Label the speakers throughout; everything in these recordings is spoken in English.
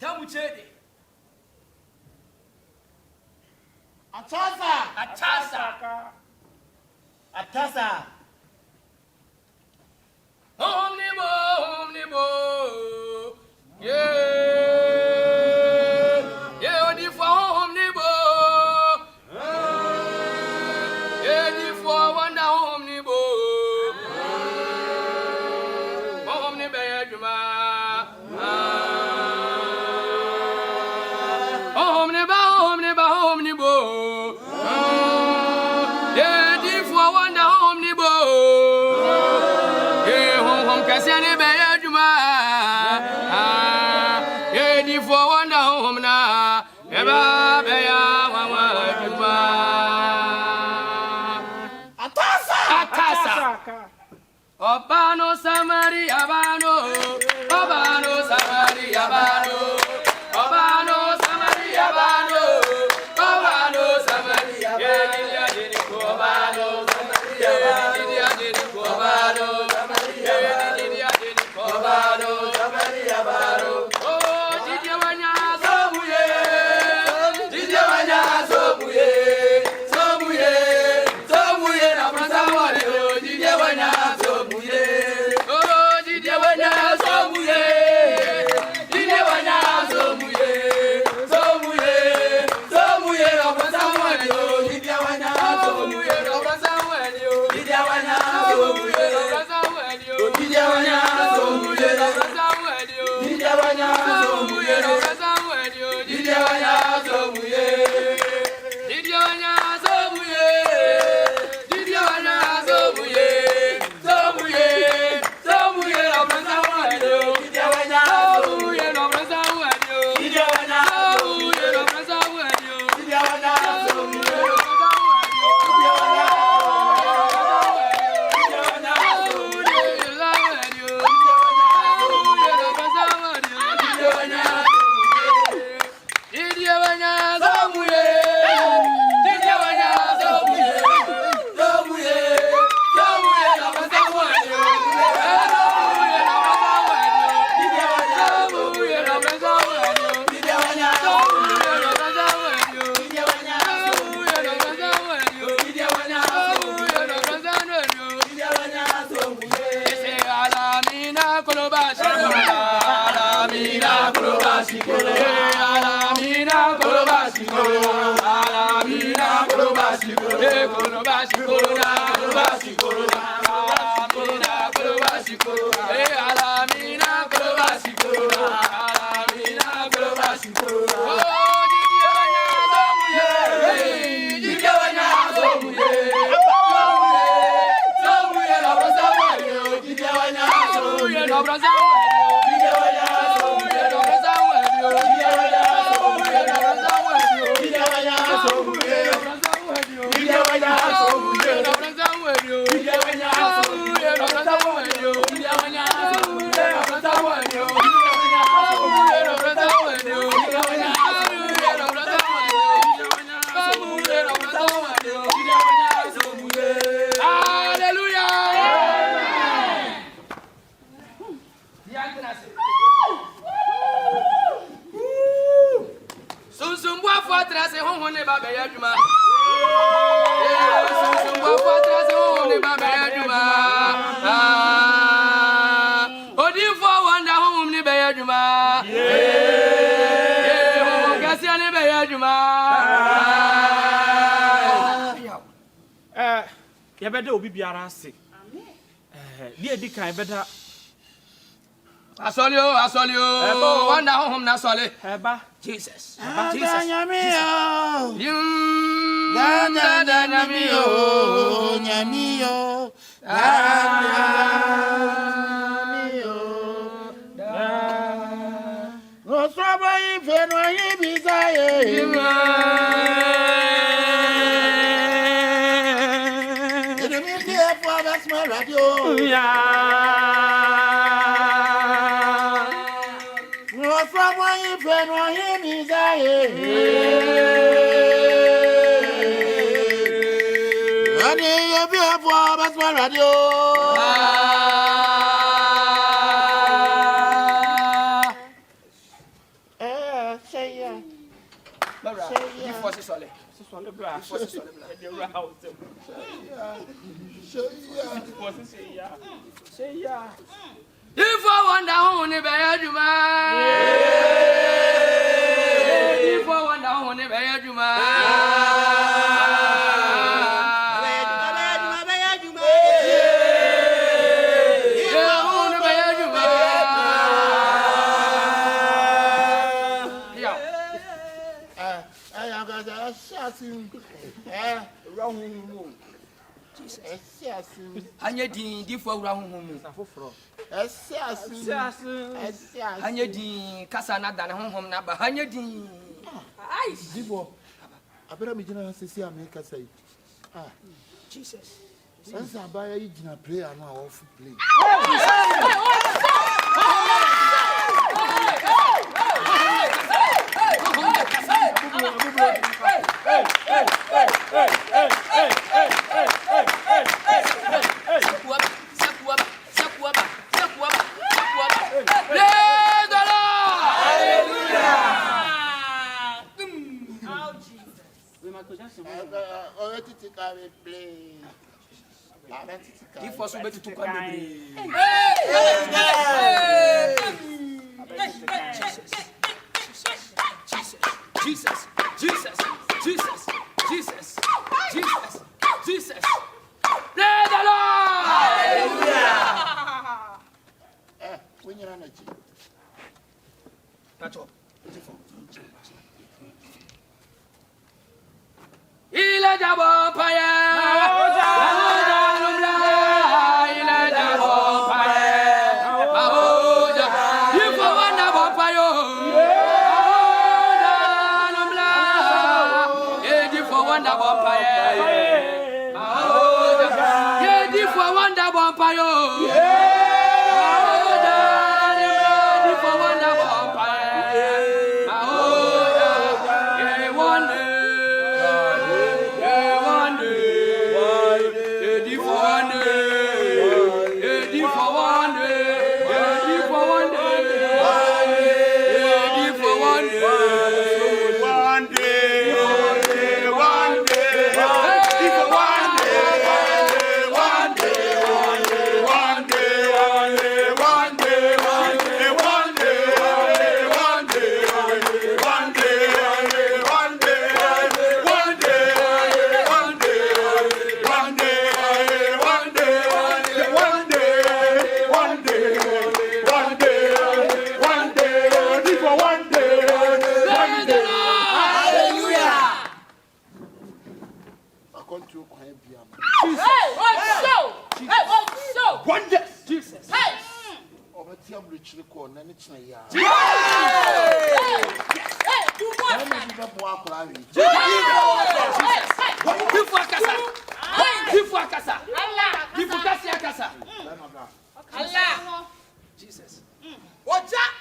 Speaker 1: Tamuchede.
Speaker 2: Atasa.
Speaker 1: Omnibo. Yeah. Yeah, Odeyiefo omnibo. Yeah, Odeyiefo wonder omnibo. Omnibe yeduma. Omnibo. Yeah, Odeyiefo wonder omnibo. Kasiane be yaduma Odeyiefo wonder home na eba be ya wawa juma atasa obano samari abano
Speaker 3: Yabeda obi biara ase. Dia di kan beda.
Speaker 1: Asolio. Wonder home na sole.
Speaker 3: Eba.
Speaker 1: Jesus.
Speaker 2: Nyamio. Osofo ife no yibizaye. That's my radio. No, someone you friend or him is that's my radio.
Speaker 1: If I wonder only by Juma. If I wonder only by Juma. Anya din di fo wura honhom afoforo anya din kasa na da ne honhom na ba anya din
Speaker 2: ai dibo abera mi gina sesi America sai Jesus sense abaya yi gina prayer no a off play
Speaker 1: If was to to come Jesus, Jesus, Jesus, Jesus, Jesus, Jesus. Praise the Lord! Hallelujah!
Speaker 2: When you're on a chip.
Speaker 1: That's all. Ila jabo paya.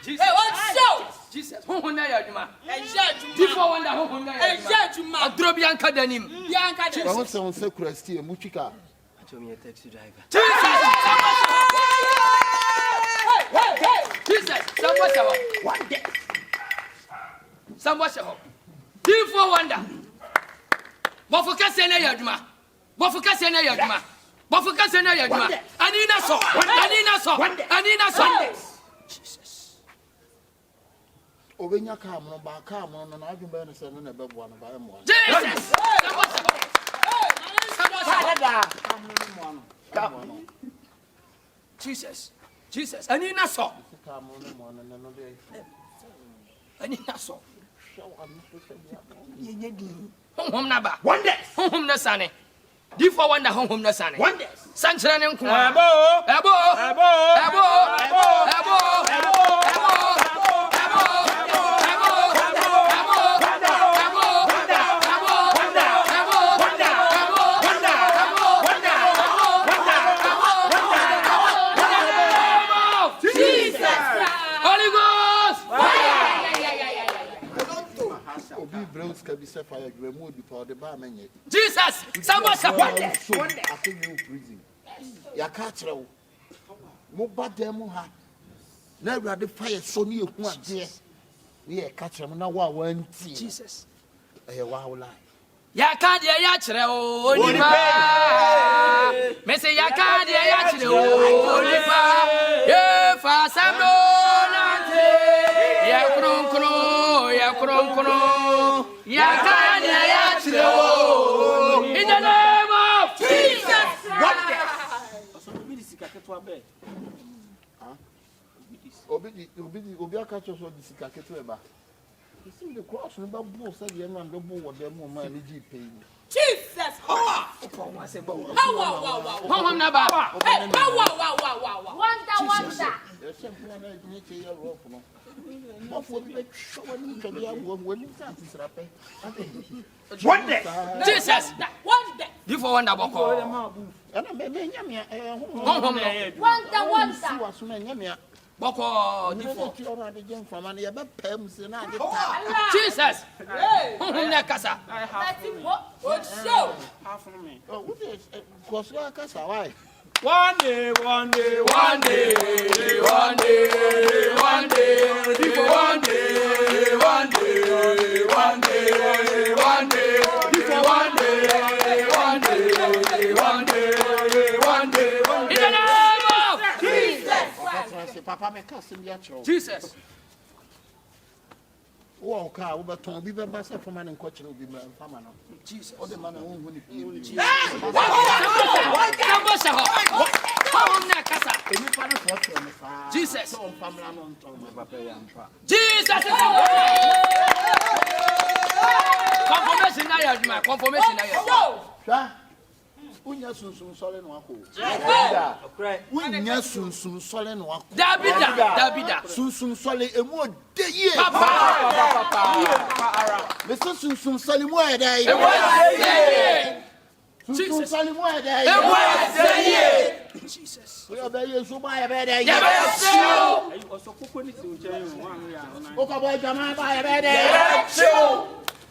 Speaker 1: Jesus. Jesus. Who na ya juma? Before one that who na ya juma? Adro bianca denim. Bianca denim.
Speaker 2: I want someone say Christy and Muchika.
Speaker 4: Show me a taxi driver.
Speaker 1: Jesus. Someone say one day. Someone say before wonder. What for can say na ya juma? What for can say na ya juma? What for can say na ya juma? Anina so. Anina so. Anina so. Jesus.
Speaker 2: Obenya kam no ba kam no na adwumba no se no na bebo no ba emo.
Speaker 1: Jesus. Jesus. Jesus. Anina so.
Speaker 2: Kam no mo no no dey.
Speaker 1: Anina so.
Speaker 2: Yenye di.
Speaker 1: Hom na ba.
Speaker 2: Wonders.
Speaker 1: Hom na sane. Di for wonder hom na sane.
Speaker 2: Wonders.
Speaker 1: Sanchira ne nko.
Speaker 3: Ebo.
Speaker 1: Jesus, somebody
Speaker 2: wonders. I think you prison. Ya catro. Mo badem ha. Na awurade fire so ne ehu ade. We e catro na wa wanti.
Speaker 1: Jesus.
Speaker 2: Eh wa lie.
Speaker 1: Yakadia yachre onipa. Me say yakadia yachre onipa. Ye fa samno nante. Ya kron kron. Yakadia yachre in the name of Jesus. What?
Speaker 2: Obi aka choso disika ketu eba. You see the cross number bull said the man double what them man need pay.
Speaker 5: Jesus. Wow. Wonder.
Speaker 2: There's something I need to hear rough no. What would be showing to the when you start to rapper.
Speaker 1: Wonder. Jesus.
Speaker 5: Wonder.
Speaker 1: You for wonder boko.
Speaker 2: And I may nyamia
Speaker 5: Wonder.
Speaker 1: Boko
Speaker 2: different from an ever pems and
Speaker 1: Jesus. Kasa.
Speaker 5: Show.
Speaker 3: Half of me.
Speaker 2: Oh, what is Kosua Kasa? Why?
Speaker 3: One day.
Speaker 1: People one day. People one day. In the name of Jesus.
Speaker 2: Papa, my cousin,
Speaker 1: Jesus.
Speaker 2: Oh, car, but Tom, be the master for man and coach will be family.
Speaker 1: Jesus.
Speaker 2: Or the man who will be.
Speaker 1: Jesus. Confirmation.
Speaker 2: Unya sunsun sole no ako. Unya sunsun sole no ako.
Speaker 1: Dabida.
Speaker 2: Sunsun sole emu odeye.
Speaker 1: Papa.
Speaker 2: Me sunsun sole mu edeye.
Speaker 1: Emu odeye.
Speaker 2: Sunsun sole mu edeye.
Speaker 1: Emu odeye. Jesus.
Speaker 2: We obeye so ba edeye.
Speaker 1: Ya be so.
Speaker 3: Osofo ni ti o je wan ya.
Speaker 2: O ka boy jama ba edeye.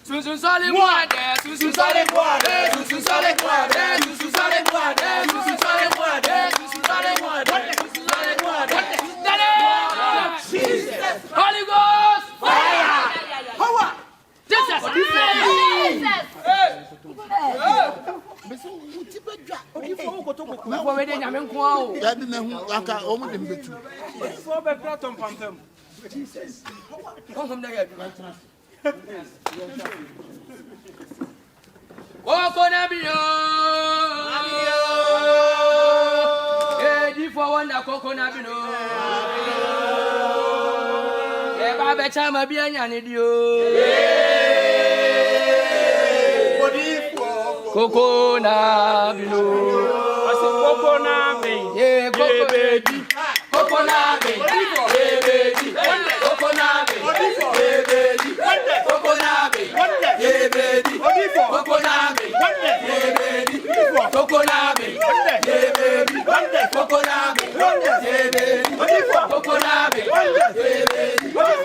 Speaker 1: Sunsun sole muade, sunsun sole muade, sunsun sole muade, sunsun sole muade, sunsun sole muade, sunsun sole muade, sunsun sole muade. Jesus, Holy Ghost, fire, power, Jesus,
Speaker 2: Beso uti bedwa.
Speaker 1: Mefo we de nyame nko a o.
Speaker 2: Ya bi mehu aka o mu dem betu.
Speaker 3: So be platon pantem.
Speaker 1: Jesus. Come na ya bi. Oko na biyo. Edi for wonder koko na biyo. E ba be chama bi anya ne dio. Koko na biyo.
Speaker 3: Ase koko na me.
Speaker 1: Ye koko bedi. Koko na me. Ye bedi. Koko na me. Ye bedi. Koko na me. Ye bedi. Koko na me. Ye bedi. Koko na me. Ye bedi. Koko na me. Ye bedi. Koko na me. Ye bedi. Koko na me. Ye bedi. Koko na me. Ye bedi. Koko na me. Ye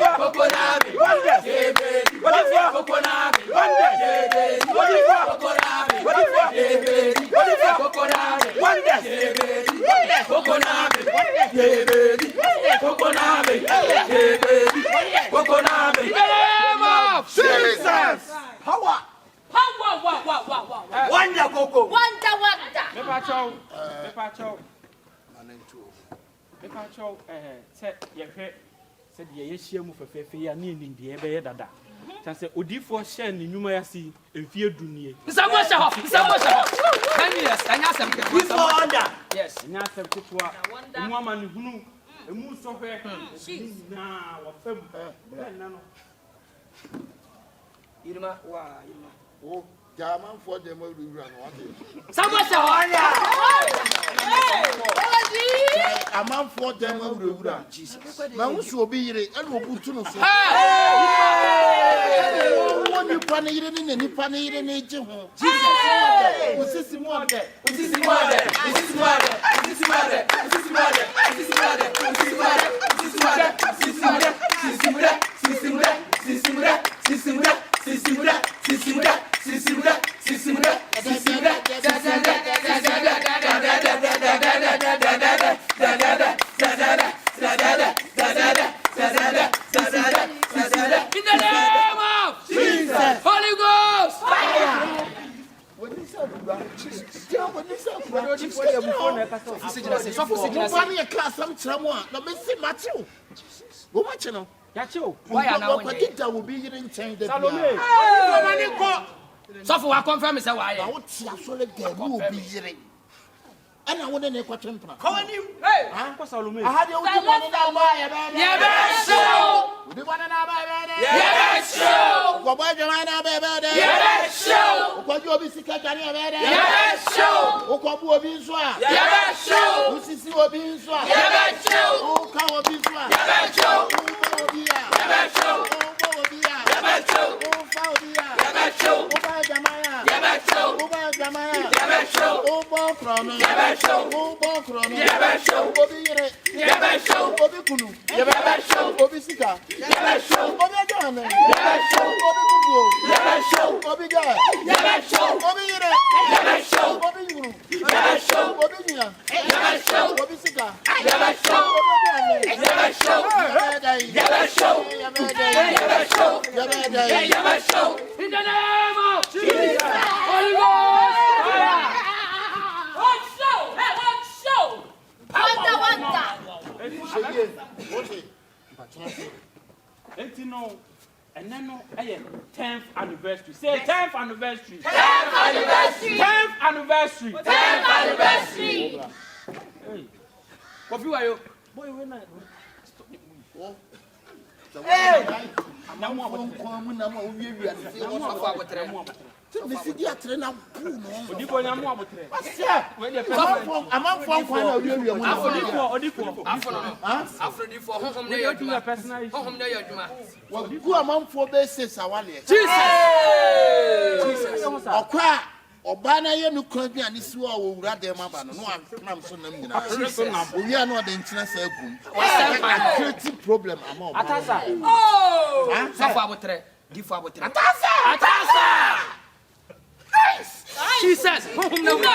Speaker 1: bedi. Koko na me. Ye bedi. Koko na me. Ye bedi. Koko na me. Ye bedi. Koko na me. Jesus.
Speaker 5: Power.
Speaker 1: Wonder Coco.
Speaker 5: Wonder.
Speaker 3: Me pa chow. Se ye hwe se de ye hia mu fefefe ya na enim de ebe ye dada. Chance Odeyiefo share ni nwuma ya si emfie dunie.
Speaker 1: Nsabo sha. 10 years. Anya sem ke.
Speaker 3: Wonder.
Speaker 1: Yes.
Speaker 3: Nya sem ketua. Emu ama ni hunu. Emu so hwe. Na wa fam. Na no.
Speaker 1: Irma.
Speaker 2: Oh, German for them will run what is.
Speaker 1: Nsabo sha.
Speaker 2: A man for them will run. Jesus. Man will be here and will put to us. One you panir in any panir in age.
Speaker 1: In the name of Jesus, Holy Ghost, fire.
Speaker 2: Mufani a class, some trauma, no, Miss Matthew. Go watch it.
Speaker 3: Yacho.
Speaker 1: Why are now?
Speaker 2: That will be in change the
Speaker 3: Salome.
Speaker 1: So for confirm is why.
Speaker 2: I would see a solid girl who will be here. And I wouldn't make what I'm from.
Speaker 5: Come on, you. Hey,
Speaker 3: Uncle Salome.
Speaker 2: I had you one and I
Speaker 1: Yes, show.
Speaker 2: the one and I
Speaker 1: Yes, show.
Speaker 2: What about your man?
Speaker 1: Yes, show.
Speaker 2: What you be sick at?
Speaker 1: Yes, show.
Speaker 2: What will be so?
Speaker 1: Yes, show.
Speaker 2: Who sees you being so?
Speaker 1: Yes, show.
Speaker 2: Who can be so?
Speaker 1: Yes, show.
Speaker 2: Who will be here?
Speaker 1: Yes, show.
Speaker 2: Who will be here?
Speaker 1: Yes, show.
Speaker 2: Who found here?
Speaker 1: Yes, show.
Speaker 2: Who by Jamaya?
Speaker 1: Yes, show.
Speaker 2: Who by Jamaya?
Speaker 1: Yes, show.
Speaker 2: Who bought from me?
Speaker 1: Yes, show.
Speaker 2: Who bought from me?
Speaker 1: Yes, show.
Speaker 2: Who be here?
Speaker 1: Yes, show.
Speaker 2: Who be Kunu?
Speaker 1: Yes, show.
Speaker 2: Who be Sika?
Speaker 1: Yes, show.
Speaker 2: Who be John?
Speaker 1: Yes, show.
Speaker 2: Who be Bubu?
Speaker 1: Yes, show.
Speaker 2: Who be Guy?
Speaker 1: Yes, show.
Speaker 2: Who be here?
Speaker 1: Yes, show.
Speaker 2: Who be Guru?
Speaker 1: Yes, show.
Speaker 2: Who be Nia?
Speaker 1: Yes, show.
Speaker 2: Who be Sika?
Speaker 1: Yes, show. Yes, show. Yes, show. Yes, show. In the name of Jesus. Holy Ghost.
Speaker 5: What show? Hey, what show? Wonder.
Speaker 3: And then no, 10th anniversary. Say 10th anniversary.
Speaker 5: 10th anniversary.
Speaker 3: 10th anniversary.
Speaker 5: 10th anniversary.
Speaker 3: Hey,
Speaker 1: Kofi wa yo.
Speaker 3: boy, when I
Speaker 2: Hey!
Speaker 3: I'm one.
Speaker 1: Sofo abotre.
Speaker 2: Missy Diatre now.
Speaker 3: Odipo nyamu abotre. When the
Speaker 2: I'm from
Speaker 3: Odipo.
Speaker 1: Afro di for hom na
Speaker 3: You do
Speaker 1: yaduma.
Speaker 3: your personal issue.
Speaker 1: Hom na yaduma.
Speaker 2: Who among 4 bases are 1 year?
Speaker 1: Jesus.
Speaker 2: Okwa Obana ye no kwan bi ani si wo wura dem aba no am so nam nyina. We are not the internet say gum. Creative problem among.
Speaker 3: Atasa.
Speaker 5: Oh!
Speaker 1: Sofo abotre. Di for abotre.
Speaker 5: Atasa!
Speaker 1: Jesus. Hom na wura.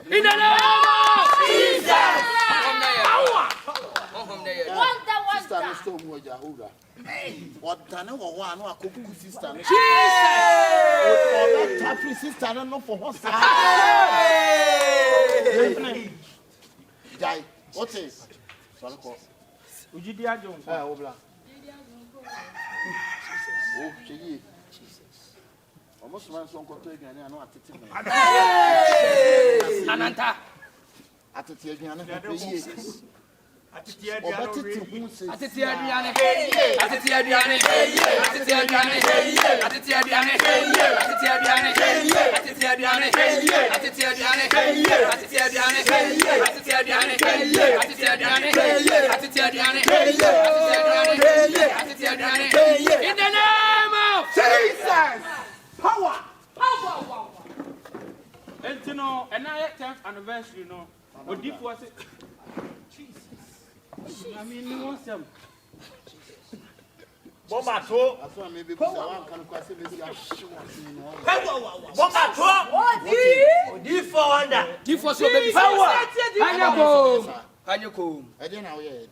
Speaker 1: In the name of Jesus.
Speaker 2: Sister no stone mo Jahura. What done or one no akoku sister.
Speaker 1: Jesus.
Speaker 2: Oh, that sister no for what? Jai. What is? Sorry ko.
Speaker 3: Ujidi ajo.
Speaker 2: Obla. Oh, sheyi. Almost man so nkoto aduane anu atete me.
Speaker 1: Ananta.
Speaker 2: Atete aduane ko yi. Atete hu se.
Speaker 1: Atete aduane. Atete aduane. Atete aduane. Atete aduane. Atete aduane. Atete aduane. Atete aduane. Atete aduane. Atete aduane. Atete aduane. Atete aduane. Atete aduane. In the name of
Speaker 2: Jesus. Power.
Speaker 3: And you know, and I 10th anniversary, you know. Odipo say, Jesus. I mean, you want some.
Speaker 5: Bombato.
Speaker 2: That's why maybe because I want to question this guy.
Speaker 5: Bombato. Odeyiefo wonder.
Speaker 1: Di for so baby.
Speaker 5: Power.
Speaker 1: Anyako.
Speaker 2: I didn't know yet.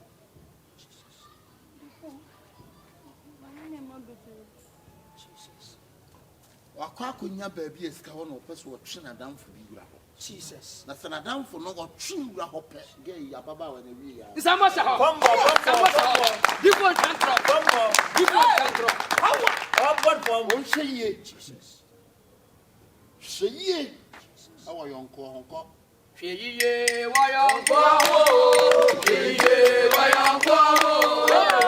Speaker 2: Wakwa kunya baby esika ho no pese wo twe na damfo bi wura ho.
Speaker 1: Jesus.
Speaker 2: Na sana damfo no wo twe wura ho pe. Ge ababa wa na wi ya.
Speaker 1: Isamo sha ho.
Speaker 5: Bombo.
Speaker 1: Di for control.
Speaker 5: Bombo.
Speaker 1: Di for control.
Speaker 5: Power. What bomb?
Speaker 2: On sheye. Jesus. Sheye. Awa yonko honko.
Speaker 1: Sheye wa yonko ho. Sheye wa yonko ho.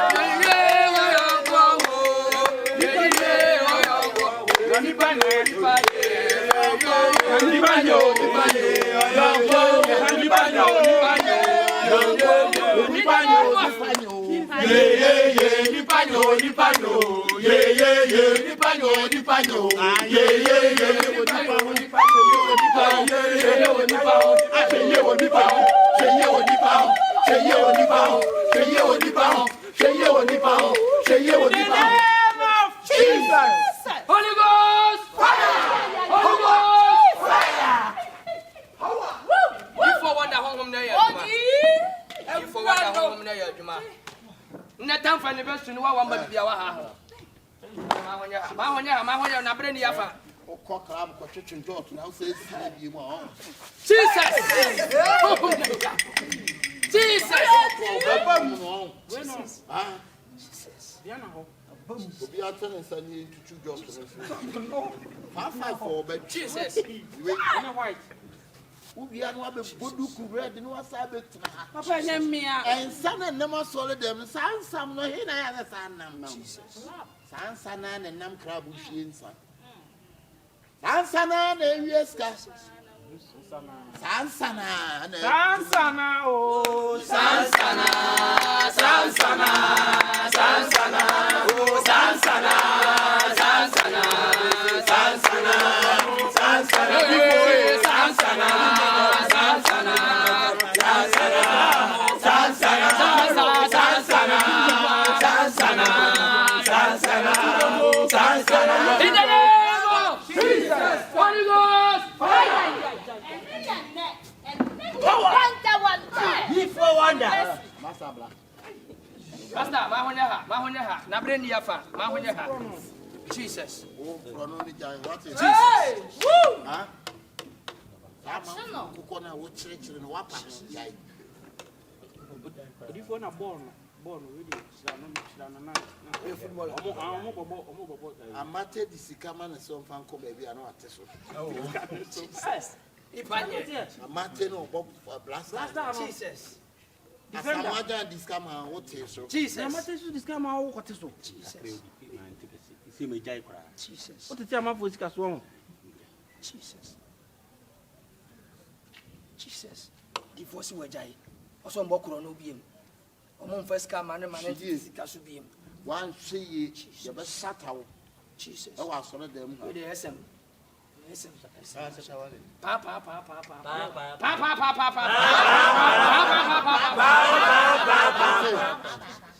Speaker 1: Sheye wa yonko ho. Sheye wa yonko ho. Ni banyo, ni banyo. Ni banyo, ni banyo. Ni banyo, ni banyo. Ni banyo, ni banyo. Yeah, ni banyo, ni banyo. Yeah, ni banyo, ni banyo. Yeah, ni banyo, ni Holy Ghost fire! Holy Ghost fire! Before wonder home na ya juma. Before wonder home na ya juma. question wa wamba bibia wa ha. Ma honya na bre ni yafa.
Speaker 2: Okọ club ko twetwe njot na so esi na bi mu a.
Speaker 1: Jesus. Jesus.
Speaker 2: Baba mu no. Ah.
Speaker 3: Bia na ho.
Speaker 2: Obi atene sani tutu jot no. Five for but
Speaker 1: Jesus.
Speaker 3: Na white.
Speaker 2: Ubi anu abe bodu ku red no asa be tuna.
Speaker 6: Papa nyamia.
Speaker 2: Ensa na nam solid dem sansam no he na ya na sanam no. Sansa na na nam crab hwie nsa. Sansa na na wieska. Sansana
Speaker 3: oh
Speaker 1: Sansana oh Sansana in the name of Jesus, Holy Ghost,
Speaker 5: Yefo wonder.
Speaker 2: Masabla.
Speaker 1: Pastor, ma honya ha, na bre ni yafa, ma honya ha. Jesus.
Speaker 2: Oh, prono ni jai, what is
Speaker 1: Jesus. Woo!
Speaker 2: Huh? Kuko na wo chire no wapa no jai.
Speaker 3: Odeyiefo na ball we dey shira na
Speaker 1: Football.
Speaker 3: omo bobo
Speaker 2: Amate di sikama na so mfa nko ba bia na wate so.
Speaker 1: Jesus. Ipanye.
Speaker 2: Amate no bob blaster.
Speaker 1: Jesus.
Speaker 2: Asamaja di sikama wote so.
Speaker 1: Jesus.
Speaker 3: na mate so this come how kwate so
Speaker 1: Jesus.
Speaker 3: isi me jai kra
Speaker 1: Jesus.
Speaker 3: what tell am for sika so
Speaker 1: Jesus. Jesus. Divorce we jai. Oso mbokro no biem. Omo first come man sika so biem.
Speaker 2: Wan hwe ye ye be shatawo.
Speaker 1: Jesus.
Speaker 2: E wa so dem
Speaker 1: We dey SM. Pa.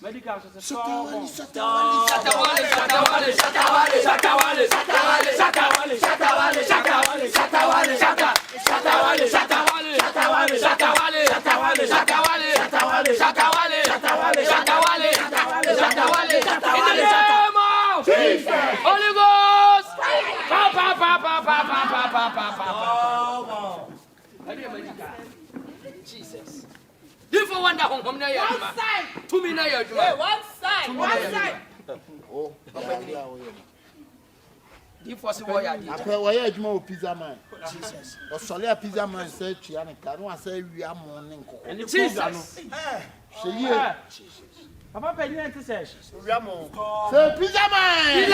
Speaker 3: medical so
Speaker 2: Shatawale.
Speaker 1: Holy Ghost. Jesus. Yefo wonder hom na ya duma. To me na ya duma.
Speaker 6: One side.
Speaker 2: Oh, papa ni awo ye.
Speaker 1: Yefo se wo ya di.
Speaker 2: Akwa wo ye adwuma o pizza man.
Speaker 1: Jesus.
Speaker 2: O sole a pizza man say tua ne ka no asa wi amon ne nkoko.
Speaker 3: any
Speaker 1: Jesus.
Speaker 2: Sheye.
Speaker 3: papa pe ni ente say
Speaker 2: Say pizza man.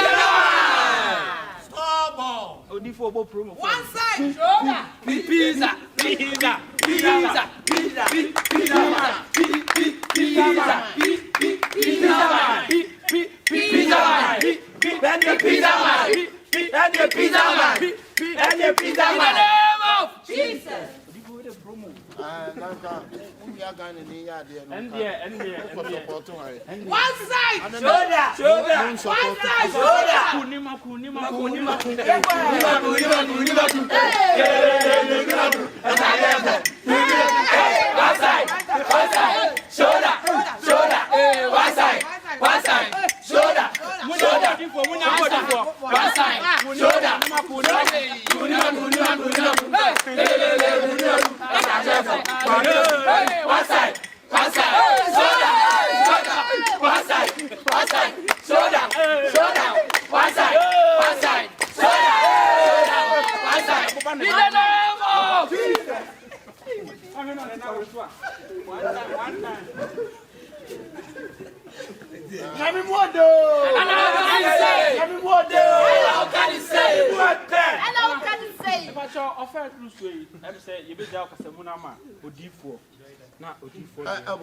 Speaker 3: Odeyiefo obo promo
Speaker 6: One side. Shoulder.
Speaker 1: Pizza.
Speaker 2: Nanka, we are going to need ya there.
Speaker 3: and
Speaker 6: One side.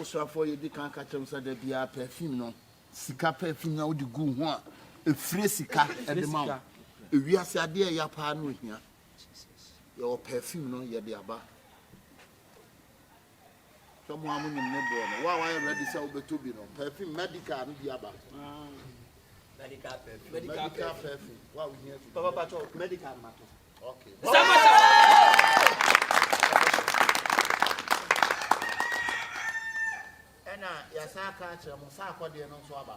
Speaker 2: Osofo ye di kan ka chem sa da bia perfume no sika perfume na odi gu ho a efre sika ede ma ewi ase ade ya pa no hia ye o perfume no ye de aba so mo amu nyim ne bo no wa ye ready say obeto bi no perfume medical no bi aba
Speaker 5: Medical
Speaker 2: perfume wa we hia
Speaker 5: Papa Pacho, medical matter.
Speaker 2: okay na ya sa ka che mo sa akode no so aba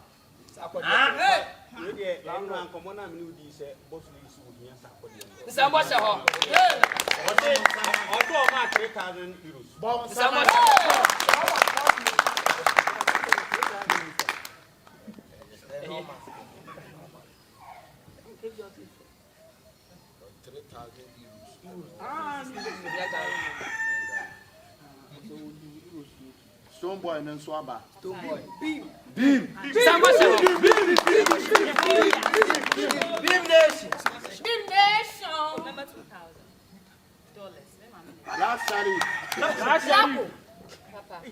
Speaker 2: Stone boy and Swaba.
Speaker 1: Stone boy.
Speaker 2: Beam.
Speaker 1: Beam Nation. Remember $2,000.
Speaker 2: Black Shari.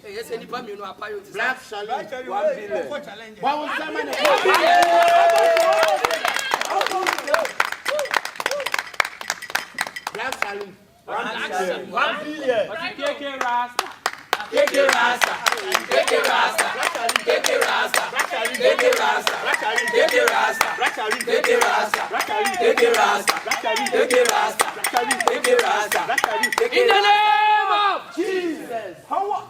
Speaker 1: Yes, any pam you know apart.
Speaker 2: Black Shari. 1 billion. What was that money? Black Shari.
Speaker 5: 1 billion.
Speaker 3: KK Rasta.
Speaker 1: KK Rasta. KK Rasta. KK Rasta. KK Rasta. KK Rasta. KK Rasta. KK Rasta. KK Rasta. KK Rasta. In the name of Jesus.
Speaker 5: How?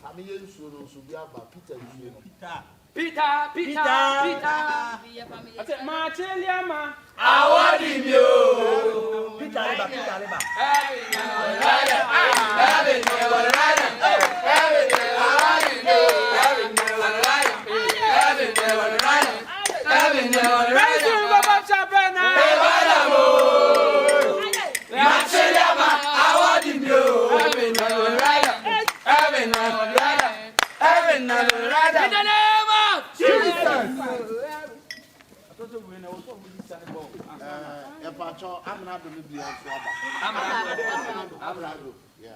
Speaker 2: Family Suru Subiaba, Peter.
Speaker 1: Peter.
Speaker 3: I said, Marcheliama.
Speaker 1: Awadimio.
Speaker 5: Peter Leba.
Speaker 1: In the name of Jesus.
Speaker 2: I'm not going to be on Swaba. I'm not. Yeah.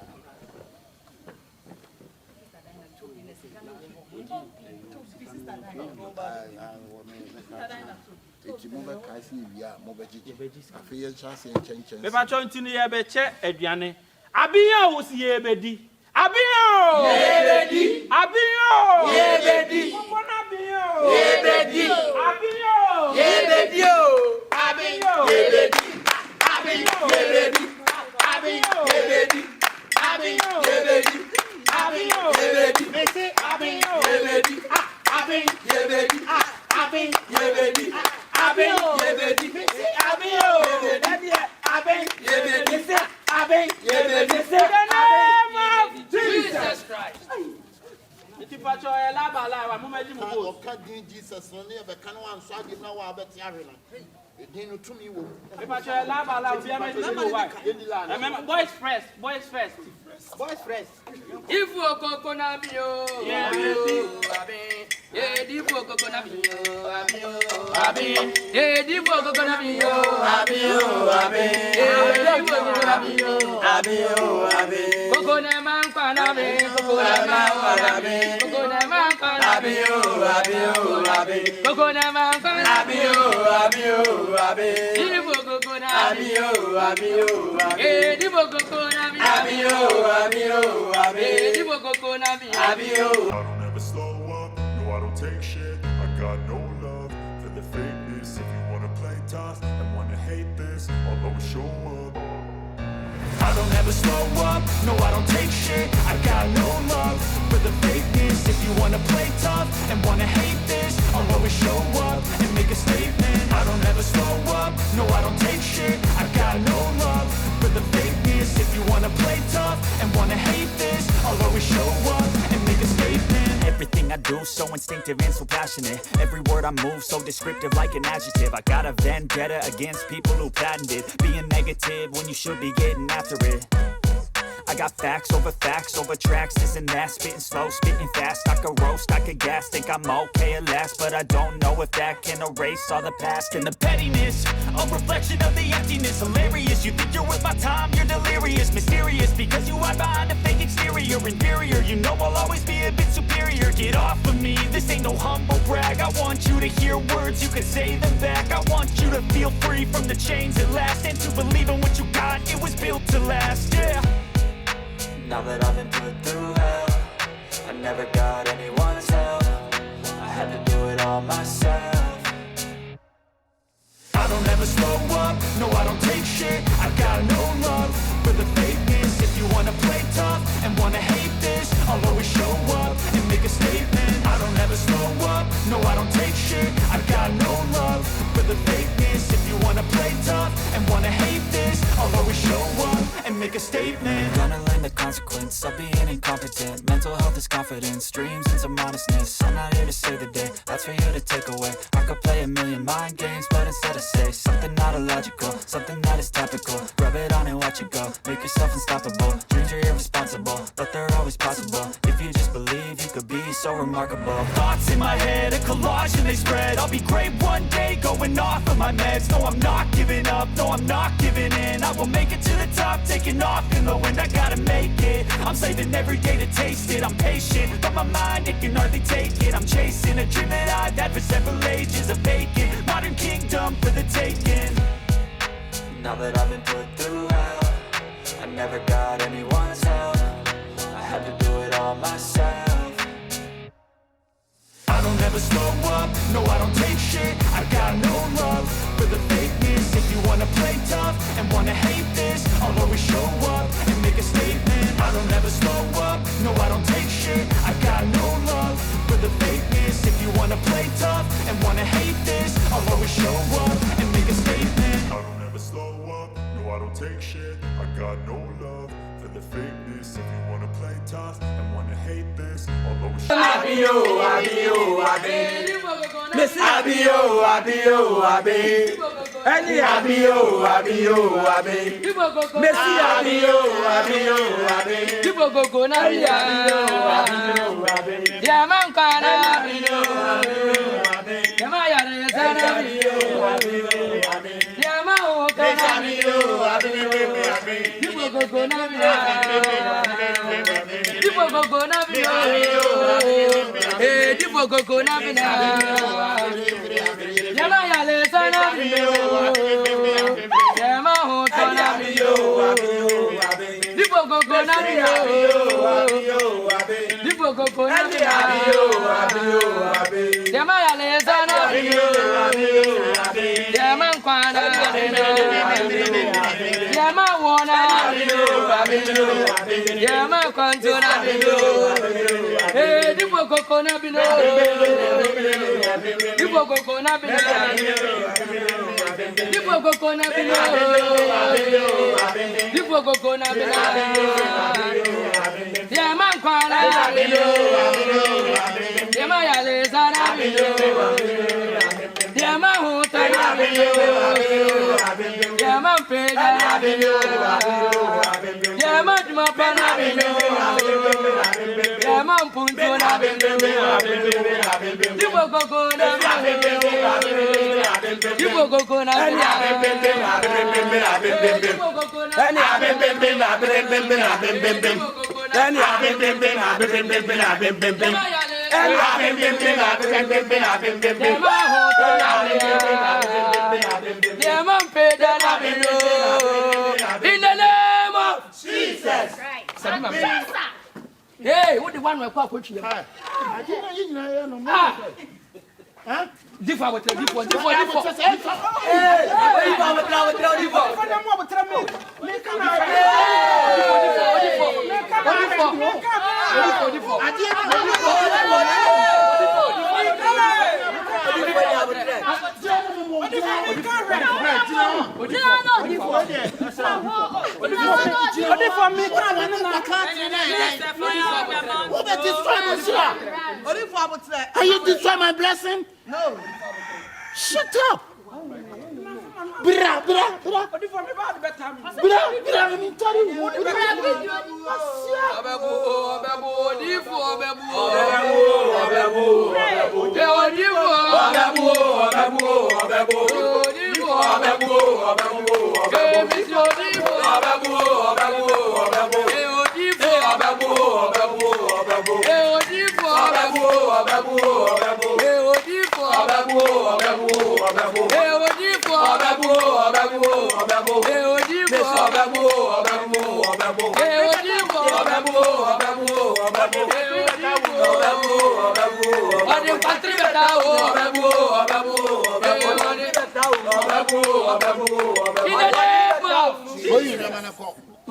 Speaker 1: Jesus Christ.
Speaker 2: Jesus,
Speaker 3: Boys first.
Speaker 1: If you coconut,
Speaker 7: I don't ever slow up, no I don't take shit. I got no love for the fakeness. If you wanna play tough and wanna hate this, I'll always show up. I don't ever slow up, no I don't take shit. I got no love for the fakeness. If you wanna play tough and wanna hate this, I'll always show up and make a statement. I don't ever slow up, no I don't take shit. I got no love for the fakeness. If you wanna play tough and wanna hate this, I'll always show up and make a statement.
Speaker 8: Everything I do so instinctive and so passionate. Every word I move so descriptive like an adjective. I got a vendetta against people who patented being negative when you should be getting after it. I got facts over tracks, this and that. Spitting slow, spitting fast. I could roast, I could gas. Think I'm okay at last, but I don't know if that can erase all the past. And the pettiness, a reflection of the emptiness. Hilarious, you think you're worth my time, you're delirious. Mysterious, because you hide behind a fake exterior. Inferior, you know I'll always be a bit superior. Get off of me, this ain't no humble brag. I want you to hear words, you can say them back. I want you to feel free from the chains at last, and to believe in what you got, it was built to last, yeah.
Speaker 9: Now that I've been put through hell, I never got anyone's help. I had to do it all myself.
Speaker 7: I don't ever slow up, no I don't take shit. I got no love for the fakeness. If you wanna play tough and wanna hate this,
Speaker 8: the fakeness. If you wanna play tough and wanna hate this, I'll always show up and make a statement. Gonna learn the consequence of being incompetent. Mental health is confidence, dreams and some honestness. I'm not here to save the day, that's for you to take away. I could play a million mind games, but instead I say something not illogical, something that is topical. Rub it on and watch it go, make yourself unstoppable. Dreams are irresponsible, but they're always possible. If you just believe, you could be so remarkable. Thoughts in my head, a collage and they spread. I'll be great one day, going off of my meds. No, I'm not giving up, no, I'm not giving in. I will make it to the top, taking off in the wind. I gotta make it, I'm saving every day to taste it. I'm patient, but my mind, it can hardly take it. I'm chasing a dream that I've had for several ages. A vacant, modern kingdom for the taking.
Speaker 9: Now that I've been put through hell, I never got anyone's help. I had to do it all myself.
Speaker 8: I don't ever slow up, no I don't take shit. I got no love for the fakeness. If you wanna play tough and wanna hate this, I'll always show up and make a statement. I don't ever slow up, no I don't take shit. I got no love for the fakeness. If you wanna play tough and wanna hate this, I'll always show up and make a statement.
Speaker 7: I don't ever slow up, no I don't take shit. I got no love for the fakeness. If you wanna play tough and wanna hate this, I'll always show up.
Speaker 5: Miss Abio, Abio, Abe. Any Abio, Abio, Abe. Messi Abio, Abio, Abe.
Speaker 1: People go na
Speaker 5: Abio, Abe.
Speaker 1: ya man kana
Speaker 5: Abio, Abe.
Speaker 1: ya ya ne sana
Speaker 5: Abio, Abe.
Speaker 1: ya ma o kana
Speaker 5: Abio, Abe.
Speaker 1: people go na people go na eh people go na ya ma ya le sana ya ma o kana people go na people go na ya ma ya le sana ya man kwana ya ma wona ya ma kontona eh people go na bino people go na bino people go na bino people go na bino ya man kwana ya ma ya le sana ya ma hota ya ma pega ya ma duma pana ya ma punto na tipo gogo na tipo gogo na in the name of Jesus. Hey, what the one we call coach you? Differ with differ.
Speaker 2: Are you destroy my blessing?
Speaker 5: No.
Speaker 2: Shut up. Bra.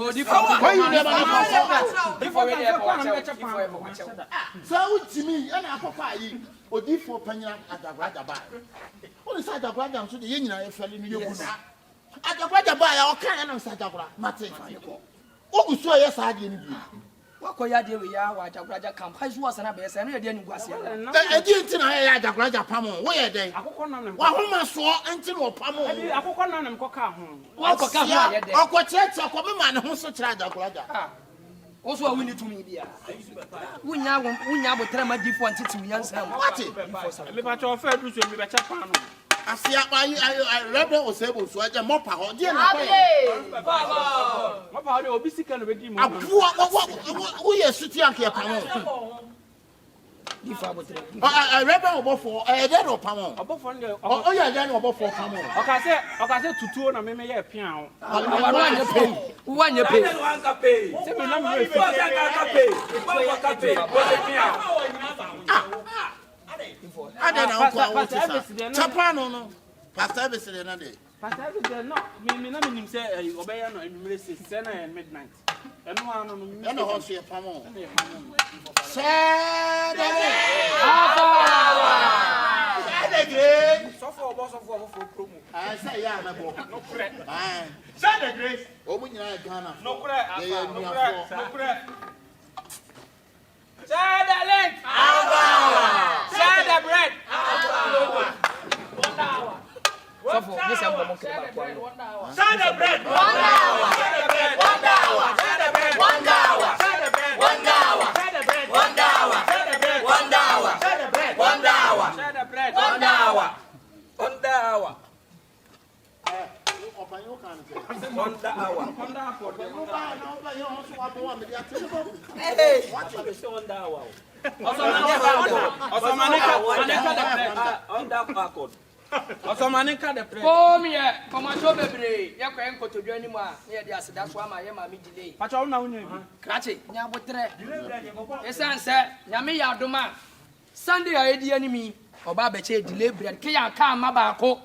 Speaker 2: Why you never
Speaker 1: Before we watch out.
Speaker 2: So to me, and I papa you. Odeyiefo panya Atadwe ba. Only say Atadwe am so the yin na fell in you. Atadwe ba ya o kan na say Atadwe mate. O so yes ade ni bi.
Speaker 1: Wakoya de we ya wa Atadwe camp. High was na be say no ye de ni guase.
Speaker 2: E di ntina ya Atadwe pam o. Wo ye den.
Speaker 3: Akokọ nam.
Speaker 2: Wa homa so ntina o pam o.
Speaker 3: Akokọ nam ko ka ho.
Speaker 1: Wa ko ka ho ye den.
Speaker 2: Okocheche ko me ma ne ho so kira Atadwe.
Speaker 1: Also, I win to me. Wunya botre ma di for ntiti nyansa.
Speaker 2: What?
Speaker 3: Me ba cho fa du so me ba cha pa no.
Speaker 2: Asia I rebel Osofo so aja mo pa ho die na pa.
Speaker 3: Mo pa ho obi sika no be di mo.
Speaker 2: Abu wo ye suti anke pa mo.
Speaker 1: Di for botre.
Speaker 2: I rebel obofo e de no pa mo.
Speaker 3: Obofo nde
Speaker 2: o ya de no obofo pa mo.
Speaker 3: O ka se tutuo na me ye pia ho.
Speaker 1: Wanya pay. Wanya pay.
Speaker 3: Se me na me
Speaker 2: Ada na kwa wo tisa. Chapa no. Pastor be se na de.
Speaker 3: Pastor be no me na me nim se obeya no enumere se na midnight. Eno ano no me.
Speaker 2: Eno ho so ye pa mo. Se de.
Speaker 3: Osofo promo.
Speaker 2: I say ya na bo.
Speaker 3: No pre.
Speaker 2: Share the grace. O mu nyina Ghana.
Speaker 3: No pre. No pre. Share the link. Share the bread.
Speaker 1: Osofo, this is what mo ke ba kwa.
Speaker 5: Share the bread. 1 hour. Share the bread. 1 hour. Share the bread. 1 hour. Share the bread. 1 hour. Share the bread. 1 hour. Share the bread. 1 hour. Share the bread. 1 hour.
Speaker 3: Share the bread.
Speaker 5: 1 hour.
Speaker 1: 1 hour.
Speaker 2: Opanyo kan se.
Speaker 3: 1 hour. 1 hour.
Speaker 1: Hey.
Speaker 3: What is 1 hour? Osamanika the prayer.
Speaker 1: Come here. Come on, show bebre. Ya kwa enko to dwani mu a, na ye de aseda so ama ye ma me delay.
Speaker 3: Pacha una unya bi.
Speaker 1: Krache, nya botre. Esan se, nya me ya doma. Sunday a edi animi, oba be che delay bread. Ke ya ka ma ba ko.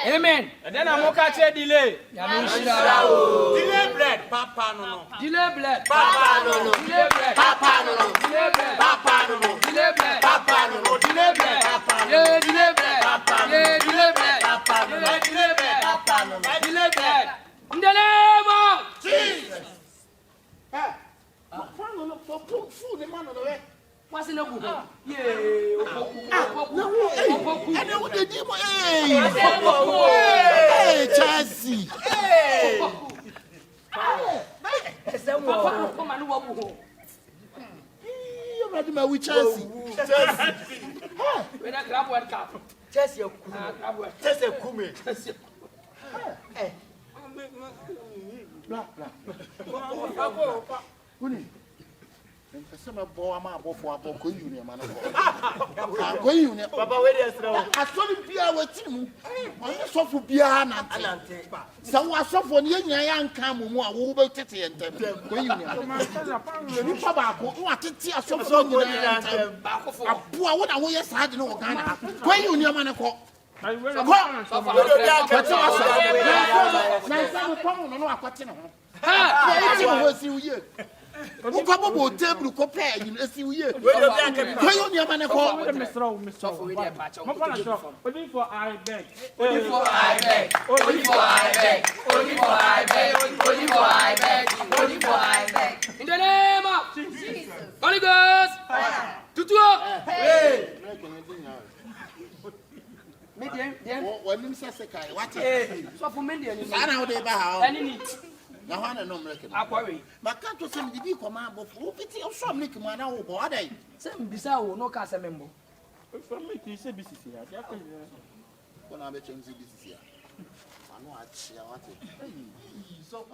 Speaker 1: Amen.
Speaker 3: And then I'm okay to delay.
Speaker 5: Delay bread. Papa no.
Speaker 1: Delay bread.
Speaker 5: Papa no.
Speaker 1: Delay bread.
Speaker 5: Papa no.
Speaker 1: Delay bread.
Speaker 5: Papa no.
Speaker 1: Delay bread.
Speaker 5: Papa no.
Speaker 1: Delay bread. Yeah, delay bread. Yeah, delay bread. Yeah, delay bread. Delay bread. In the name of
Speaker 2: Jesus. Eh. Fano for food the man on the way.
Speaker 1: what's in the book? Yeah, Opoku.
Speaker 2: And what they do? Hey, Chelsea.
Speaker 1: Hey. Papa, come and walk.
Speaker 2: You ready, my with Chelsea?
Speaker 1: When I grab one cup, Chelsea, grab one.
Speaker 5: Chelsea, kume.
Speaker 1: Chelsea.
Speaker 2: Hey. Blah. Kuni. Mpesema bo ama abofo aboko union man ko. Ko union.
Speaker 5: Papa we dey sra.
Speaker 2: Asori bia wati mu. Onye sofo bia na ante. Sa wo asofo ne nyanya ya nka mu a wo be tete yentem. Ko union. Ni pa ba ko wo atete asofo nyina ante. Aboa wo na wo ye saade no Ghana. Ko union man ko. Na sa mo pon no akwate ne ho. Ha! Eti wo si uye. Ukabo bo table ko pe yin esi uye. Ko yo ni amane ko.
Speaker 1: So for we dey patch.
Speaker 3: Only for I beg.
Speaker 1: Only for I beg. Only for I beg. Only for I beg. Only for I beg. Only for I beg. In the name of Jesus. Holy Ghost. Tutu. Hey. Me dem.
Speaker 2: When him say kai, what?
Speaker 1: So for me dey ni.
Speaker 2: Sana wo dey ba ha.
Speaker 1: Any need.
Speaker 2: Na hwana no mreke.
Speaker 1: Akwari.
Speaker 2: Maka to se me di koma abofo. Piti o so make mu ana wo bo adai.
Speaker 1: Se mbisa wo no ka se membo.
Speaker 3: From me to say BCC. Ya ko.
Speaker 2: Kona be chenzi BCC. Ano a chia what? So